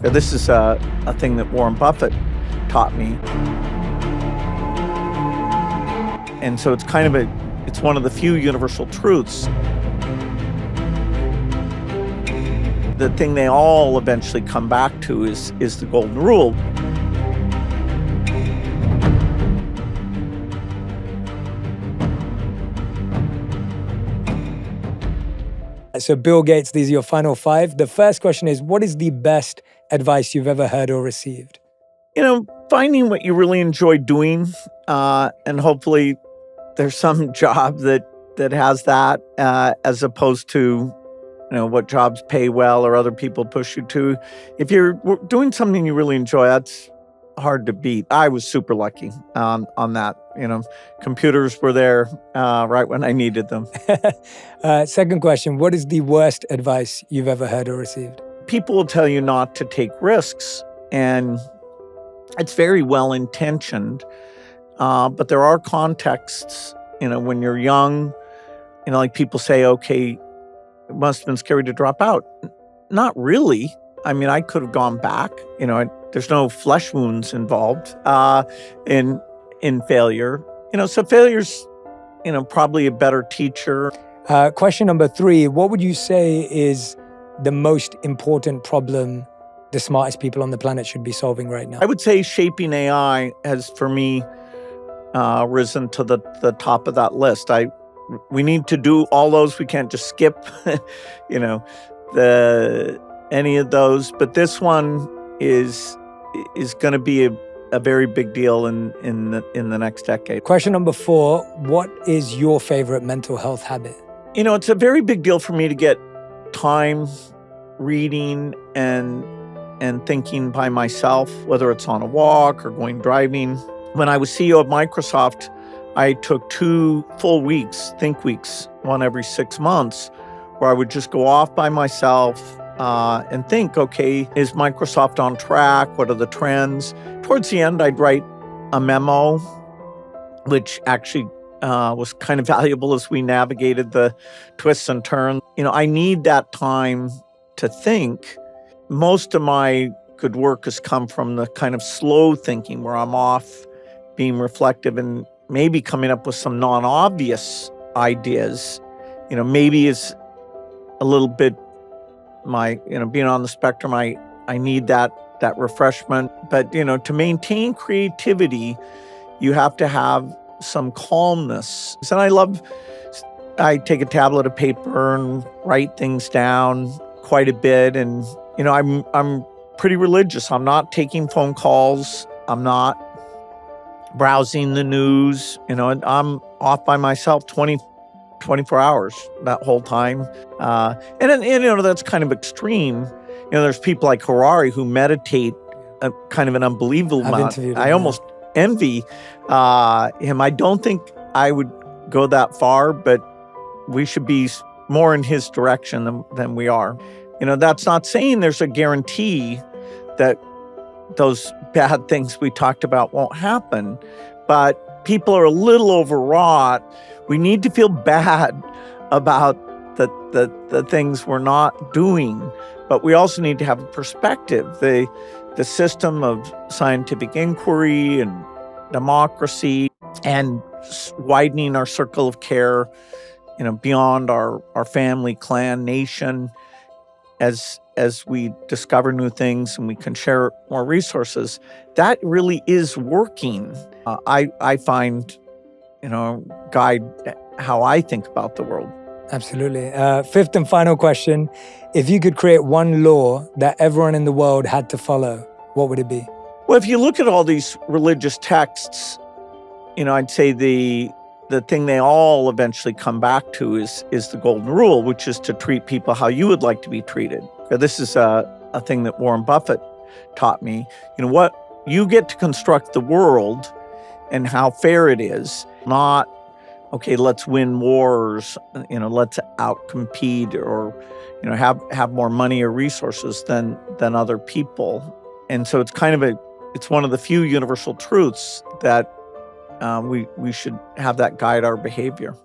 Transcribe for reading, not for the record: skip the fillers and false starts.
This is a thing that Warren Buffett taught me. And so it's it's one of the few universal truths. The thing they all eventually come back to is the golden rule. So Bill Gates, these are your final five. The first question is, what is the best advice you've ever heard or received? Finding what you really enjoy doing, and hopefully there's some job that has that, as opposed to, what jobs pay well or other people push you to. If you're doing something you really enjoy, that's hard to beat. I was super lucky on that. Computers were there right when I needed them. Second question, what is the worst advice you've ever heard or received? People will tell you not to take risks, and it's very well-intentioned, but there are contexts, when you're young, like people say, okay, it must have been scary to drop out. Not really. I mean, I could have gone back. There's no flesh wounds involved in failure. So failure's, probably a better teacher. Question number 3, what would you say is the most important problem the smartest people on the planet should be solving right now? I would say shaping AI has, for me, risen to the top of that list. We need to do all those. We can't just skip, any of those. But this one is going to be a very big deal in the next decade. Question number 4, what is your favorite mental health habit? It's a very big deal for me to get time reading and thinking by myself, whether it's on a walk or going driving. When I was CEO of Microsoft, I took 2 full weeks, think weeks, one every 6 months, where I would just go off by myself and think, okay, is Microsoft on track? What are the trends? Towards the end, I'd write a memo, which actually was kind of valuable as we navigated the twists and turns. I need that time to think. Most of my good work has come from the kind of slow thinking where I'm off being reflective and maybe coming up with some non-obvious ideas. Maybe it's a little bit being on the spectrum, I need that refreshment. But, to maintain creativity, you have to have some calmness. And I take a tablet of paper and write things down quite a bit. And, I'm pretty religious. I'm not taking phone calls. I'm not browsing the news. I'm off by myself 24 hours that whole time. And that's kind of extreme. There's people like Harari who meditate a kind of an unbelievable amount. I almost envy him. I don't think I would go that far, but we should be more in his direction than we are. That's not saying there's a guarantee that those bad things we talked about won't happen, but people are a little overwrought. We need to feel bad about the things we're not doing, but we also need to have a perspective. The system of scientific inquiry and democracy and widening our circle of care, beyond our family, clan, nation, as we discover new things and we can share more resources, that really is working. I find, guide how I think about the world. Absolutely. Fifth and final question. If you could create one law that everyone in the world had to follow, what would it be? Well, if you look at all these religious texts, I'd say the thing they all eventually come back to is the golden rule, which is to treat people how you would like to be treated. This is a thing that Warren Buffett taught me. What you get to construct the world and how fair it is, not, okay, let's win wars, let's outcompete or, have more money or resources than other people. And so it's one of the few universal truths that we should have that guide our behavior.